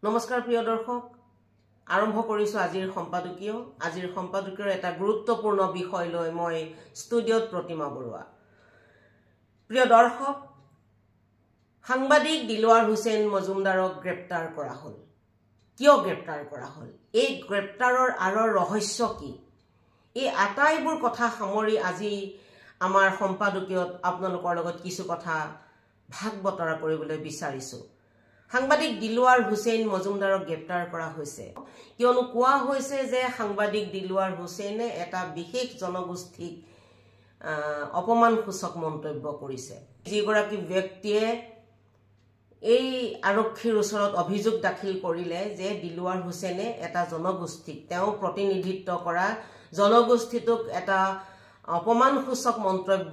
নমস্কাৰ প্ৰিয় দৰ্শক আৰম্ভ কৰিছো আজিৰ সম্পাদকীয়ৰ এটা গুৰুত্বপূৰ্ণ বিষয় লৈ মই ষ্টুডিঅত প্ৰতিমা বৰুৱা প্ৰিয় দৰ্শক সাংবাদিক দিলৱাৰ হুছেইন মজুমদাৰক গ্ৰেপ্তাৰ কৰা হল কিয় গ্ৰেপ্তাৰ কৰা হল এই গ্ৰেপ্তাৰৰ আঁৰৰ ৰহস্য কি এই আটাইবোৰ কথা সামৰি আজি আমাৰ সম্পাদকীয়ত আপোনালোকৰ লগত কিছু কথা ভাগ বতৰা কৰিবলৈ বিচাৰিছো সাংবাদিক দিলৱাৰ হুছেইন মজুমদাৰক গ্ৰেপ্তাৰ কৰা হৈছে কিয়নো কোৱা হৈছে যে সাংবাদিক দিলৱাৰ হুছেইনে এটা বিশেষ জনগোষ্ঠীক অপমানসূচক মন্তব্য কৰিছে যিগৰাকী ব্যক্তিয়ে এই আৰক্ষীৰ ওচৰত অভিযোগ দাখিল কৰিলে যে দিলৱাৰ হুছেইনে এটা জনগোষ্ঠীক তেওঁ প্ৰতিনিধিত্ব কৰা জনগোষ্ঠীটোক এটা অপমানসূচক মন্তব্য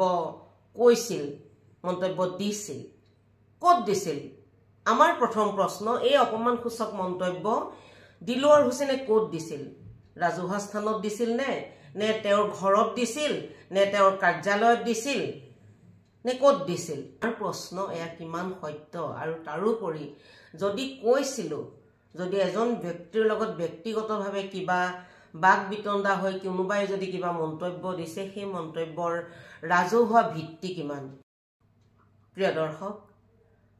দিছিল ক'ত দিছিল আমাৰ প্ৰথম প্ৰশ্ন এই অপমানসূচক মন্তব্য দিলৱাৰ হুছেইনে ক'ত দিছিল ৰাজহুৱা স্থানত দিছিল নে তেওঁৰ ঘৰত দিছিল নে তেওঁৰ কাৰ্যালয়ত দিছিল নে ক'ত দিছিল আৰু প্ৰশ্ন এয়া কিমান সত্য আৰু তাৰোপৰি যদি কৈছিল যদি এজন ব্যক্তিৰ লগত ব্যক্তিগতভাৱে কিবা বাক বিতণ্ডা হৈ কোনোবাই যদি কিবা মন্তব্য দিছে সেই মন্তব্যৰ ৰাজহুৱা ভিত্তি কিমান প্ৰিয় দৰ্শক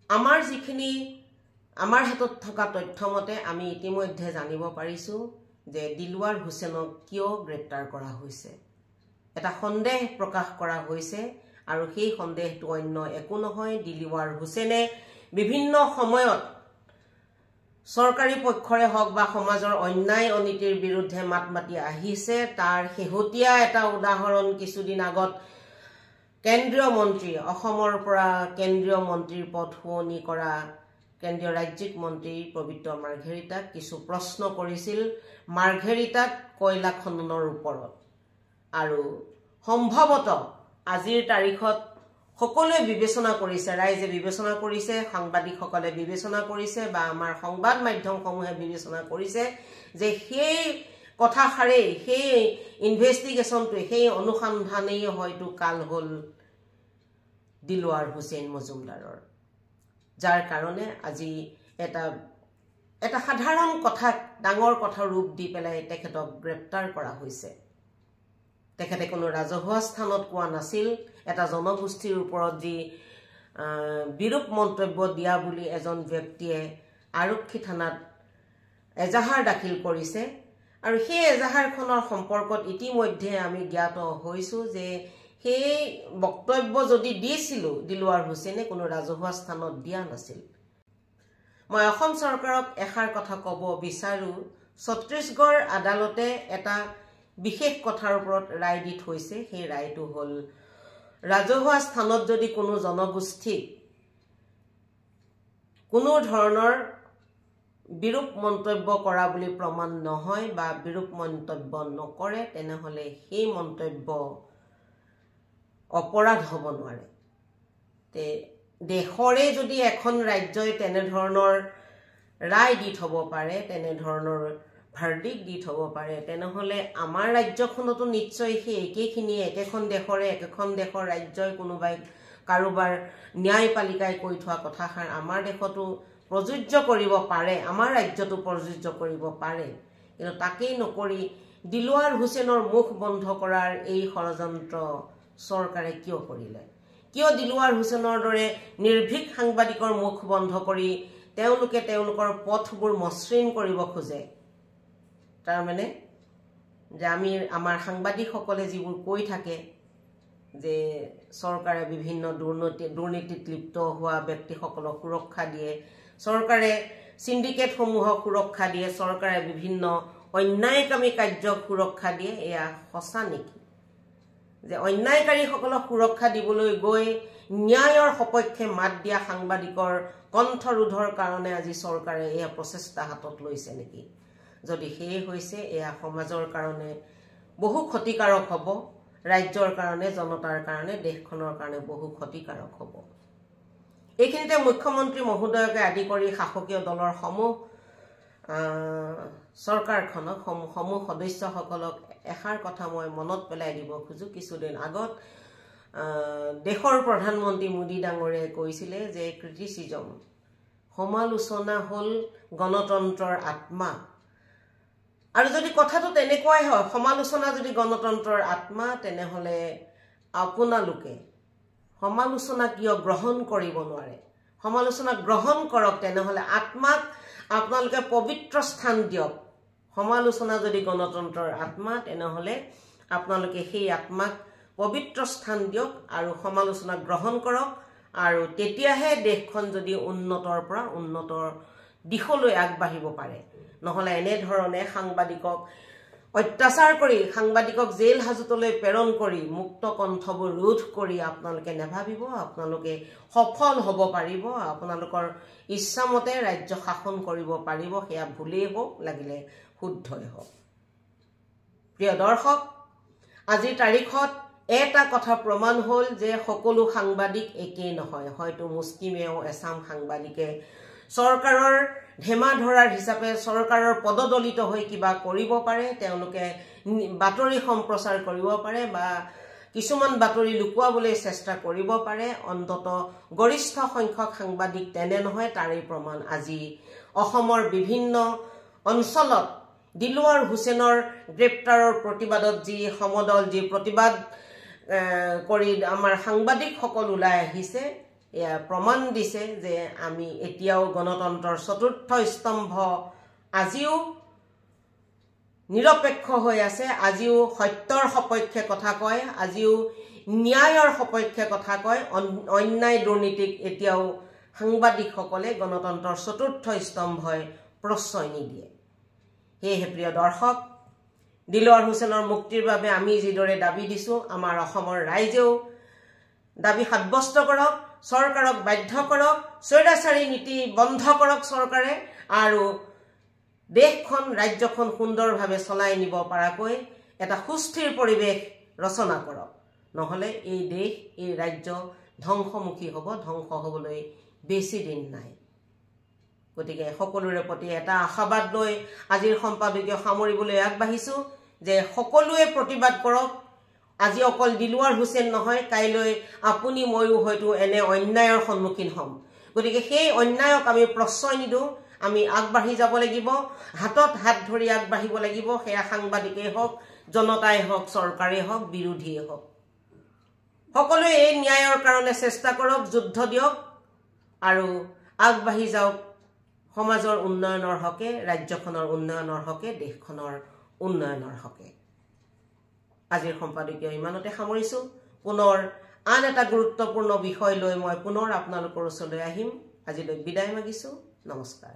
আমাৰ হাতত থকা তথ্যমতে আমি ইতিমধ্যে জানিব পাৰিছো যে দিলৱাৰ হুছেইনক কিয় গ্ৰেপ্তাৰ কৰা হৈছে এটা সন্দেহ প্ৰকাশ কৰা হৈছে আৰু সেই সন্দেহটো অন্য একো নহয় দিলৱাৰ হুছেইনে বিভিন্ন সময়ত চৰকাৰী পক্ষৰে হওক বা সমাজৰ অন্যায় অনীতিৰ বিৰুদ্ধে মাত মাতি আহিছে তাৰ শেহতীয়া এটা উদাহৰণ কিছুদিন আগত কেন্দ্ৰীয় মন্ত্ৰী অসমৰ পৰা কেন্দ্ৰীয় মন্ত্ৰীৰ পদ শুৱনি কৰা কেন্দ্ৰীয় ৰাজ্যিক মন্ত্ৰী পবিত্ৰ মাৰ্ঘেৰিটাক কিছু প্ৰশ্ন কৰিছিল মাৰ্ঘেৰিটাত কয়লা খননৰ ওপৰত আৰু সম্ভৱতঃ আজিৰ তাৰিখত সকলোৱে বিবেচনা কৰিছে ৰাইজে বিবেচনা কৰিছে সাংবাদিকসকলে বিবেচনা কৰিছে বা আমাৰ সংবাদ মাধ্যমসমূহে বিবেচনা কৰিছে যে সেই কথাষাৰেই সেই ইনভেষ্টিগেশ্যনটো সেই অনুসন্ধানেই হয়তো কাল হ'ল দিলৱাৰ হুছেইন মজুমদাৰৰ যাৰ কাৰণে আজি এটা সাধাৰণ কথাক ডাঙৰ কথা ৰূপ দি পেলাই তেখেতক গ্ৰেপ্তাৰ কৰা হৈছে তেখেতে কোনো ৰাজহুৱা স্থানত কোৱা নাছিল এটা জনগোষ্ঠীৰ ওপৰত যি বিৰূপ মন্তব্য দিয়া বুলি এজন ব্যক্তিয়ে আৰক্ষী থানাত এজাহাৰ দাখিল কৰিছে আৰু সেই এজাহাৰখনৰ সম্পৰ্কত ইতিমধ্যে আমি জ্ঞাত হৈছো যে সেই বক্তব্য যদি দিছিল দিলৱাৰ হুছেইনে কোনো ৰাজহুৱা স্থানত দিয়া নাছিল মই অসম চৰকাৰক এষাৰ কথা ক'ব বিচাৰো ছত্তীশগড় আদালতে এটা বিশেষ কথাৰ ওপৰত ৰায় দি থৈছে সেই ৰায়টো হ'ল ৰাজহুৱা স্থানত যদি কোনো জনগোষ্ঠীক কোনো ধৰণৰ বিৰূপ মন্তব্য কৰা বুলি প্ৰমাণ নহয় বা বিৰূপ মন্তব্য নকৰে তেনেহলে সেই মন্তব্য অপৰাধ হ'ব নোৱাৰে তে দেশৰে যদি এখন ৰাজ্যই তেনে ধৰণৰ ৰায় দি থব পাৰে তেনে ধৰণৰ ভাৰ্ডিক দি থব পাৰে তেনেহলে আমাৰ ৰাজ্যখনতো নিশ্চয় সেই একেখিনি একেখন দেশৰ ৰাজ্যই কোনোবাই কাৰোবাৰ ন্যায়পালিকাই কৈ থোৱা কথাষাৰ আমাৰ দেশতো প্ৰযোজ্য কৰিব পাৰে আমাৰ ৰাজ্যতো প্ৰযোজ্য কৰিব পাৰে কিন্তু তাকেই নকৰি দিলৱাৰ হুছেইনৰ মুখ বন্ধ কৰাৰ এই ষড়যন্ত্ৰ চৰকাৰে কিয় কৰিলে কিয় দিলৱাৰ হুছেইনৰ দৰে নিৰ্ভীক সাংবাদিকৰ মুখ বন্ধ কৰি তেওঁলোকে তেওঁলোকৰ পথবোৰ মসৃণ কৰিব খোজে তাৰ মানে যে আমাৰ সাংবাদিকসকলে যিবোৰ কৈ থাকে যে চৰকাৰে বিভিন্ন দুৰ্নীতিত লিপ্ত হোৱা ব্যক্তিসকলক সুৰক্ষা দিয়ে চৰকাৰে সিন্ডিকেটসমূহক সুৰক্ষা দিয়ে চৰকাৰে বিভিন্ন অন্যায়কামী কাৰ্যক সুৰক্ষা দিয়ে এয়া সঁচা নেকি যে অন্যায়কাৰীসকলক সুৰক্ষা দিবলৈ গৈ ন্যায়ৰ সপক্ষে মাত দিয়া সাংবাদিকৰ কণ্ঠৰোধৰ কাৰণে আজি চৰকাৰে এয়া প্ৰচেষ্টা হাতত লৈছে নেকি যদি সেই হৈছে এয়া সমাজৰ কাৰণে বহু ক্ষতিকাৰক হ'ব ৰাজ্যৰ কাৰণে জনতাৰ কাৰণে দেশখনৰ কাৰণে বহু ক্ষতিকাৰক হ'ব এইখিনিতে মুখ্যমন্ত্ৰী মহোদয়কে আদি কৰি শাসকীয় দলৰ চৰকাৰখনক সমূহ সদস্যসকলক এষাৰ কথা মই মনত পেলাই দিব খুজো কিছুদিন আগত দেশৰ প্ৰধানমন্ত্ৰী মোদী ডাঙৰীয়াই কৈছিলে যে ক্ৰিটিসিজম সমালোচনা হ'ল গণতন্ত্ৰৰ আত্মা। আৰু যদি কথাটো তেনেকুৱাই হয়, সমালোচনা যদি গণতন্ত্ৰৰ আত্মা, তেনেহ'লে আপোনালোকে সমালোচনা কিয় গ্ৰহণ কৰিব নোৱাৰে? সমালোচনা গ্ৰহণ কৰক, তেনেহ'লে আত্মাক আপোনালোকে পবিত্ৰ স্থান দিয়ক। সমালোচনা যদি গণতন্ত্ৰৰ আত্মা, তেনেহ'লে আপোনালোকে সেই আত্মাক পবিত্ৰ স্থান দিয়ক আৰু সমালোচনা গ্ৰহণ কৰক। আৰু তেতিয়াহে দেশখন যদি উন্নতৰ পৰা উন্নতৰ দিশলৈ আগবাঢ়িব পাৰে। নহ'লে এনেধৰণে সাংবাদিকক অত্যাচাৰ কৰি, সাংবাদিকক জেল হাজতলৈ প্ৰেৰণ কৰি, মুক্ত কণ্ঠবোৰ ৰোধ কৰি আপোনালোকে নেভাবিব আপোনালোকে সফল হ'ব পাৰিব, আপোনালোকৰ ইচ্ছামতে ৰাজ্য শাসন কৰিব পাৰিব। সেয়া ভুলেই হওক, লাগিলে শুদ্ধই হওক। প্ৰিয় দৰ্শক, আজিৰ তাৰিখত এটা কথা প্ৰমাণ হ'ল যে সকলো সাংবাদিক একেই নহয়। হয়তো মুষ্টিমেয় এচাম সাংবাদিকে চৰকাৰৰ ধেমা ধৰাৰ হিচাপে চৰকাৰৰ পদদলিত হৈ কিবা কৰিব পাৰে, তেওঁলোকে বাতৰি সম্প্ৰচাৰ কৰিব পাৰে বা কিছুমান বাতৰি লুকুৱাবলৈ চেষ্টা কৰিব পাৰে। অন্ততঃ গৰিষ্ঠ সংখ্যক সাংবাদিক তেনে নহয়। তাৰেই প্ৰমাণ আজি অসমৰ বিভিন্ন অঞ্চলত দিলৱাৰ হুছেইনৰ গ্ৰেপ্তাৰৰ প্ৰতিবাদত যি সমদল, যি প্ৰতিবাদ কৰি আমাৰ সাংবাদিকসকল ওলাই আহিছে, এয়া প্ৰমাণ দিছে যে আমি এতিয়াও গণতন্ত্ৰৰ চতুৰ্থ স্তম্ভ আজিও নিৰপেক্ষ হৈ আছে, আজিও সত্যৰ সপক্ষে কথা কয়, আজিও ন্যায়ৰ সপক্ষে কথা কয়। অন্যায় দুৰ্নীতিক এতিয়াও সাংবাদিকসকলে গণতন্ত্ৰৰ চতুৰ্থ স্তম্ভই প্ৰশ্ৰয় নিদিয়ে। সেয়েহে প্ৰিয় দৰ্শক, দিলৱাৰ হুছেইনৰ মুক্তিৰ বাবে আমি যিদৰে দাবী দিছোঁ, আমাৰ অসমৰ ৰাইজেও দাবী সাব্যস্ত কৰক, চৰকাৰক বাধ্য কৰক, স্বৈৰাচাৰী নীতি বন্ধ কৰক চৰকাৰে, আৰু দেশখন ৰাজ্যখন সুন্দৰভাৱে চলাই নিব পৰাকৈ এটা সুস্থিৰ পৰিৱেশ ৰচনা কৰক। নহ'লে এই দেশ, এই ৰাজ্য ধ্বংসমুখী হ'ব, ধ্বংস হ'বলৈ বেছি দিন নাই। গতিকে সকলোৰে প্ৰতি এটা আশাবাদ লৈ আজিৰ সম্পাদকীয় সামৰিবলৈ আগবাঢ়িছোঁ যে সকলোৱে প্ৰতিবাদ কৰক। আজি অকল দিলৱাৰ হুছেইন নহয়, কাইলৈ আপুনি ময়ো হয়তো এনে অন্যায়ৰ সন্মুখীন হ'ম। গতিকে সেই অন্যায়ক আমি প্ৰশ্ৰয় নিদিওঁ, আমি আগবাঢ়ি যাব লাগিব, হাতত হাত ধৰি আগবাঢ়িব লাগিব। সেয়া সাংবাদিকেই হওক, জনতাই হওক, চৰকাৰেই হওক, বিৰোধীয়ে হওক, সকলোৱে এই ন্যায়ৰ কাৰণে চেষ্টা কৰক, যুদ্ধ দিয়ক আৰু আগবাঢ়ি যাওক সমাজৰ উন্নয়নৰ হকে, ৰাজ্যখনৰ উন্নয়নৰ হকে, দেশখনৰ উন্নয়নৰ হকে। আজিৰ সম্পাদকীয় ইমানতে সামৰিছোঁ। পুনৰ আন এটা গুৰুত্বপূৰ্ণ বিষয় লৈ মই পুনৰ আপোনালোকৰ ওচৰলৈ আহিম। আজিলৈ বিদায় মাগিছোঁ। নমস্কাৰ।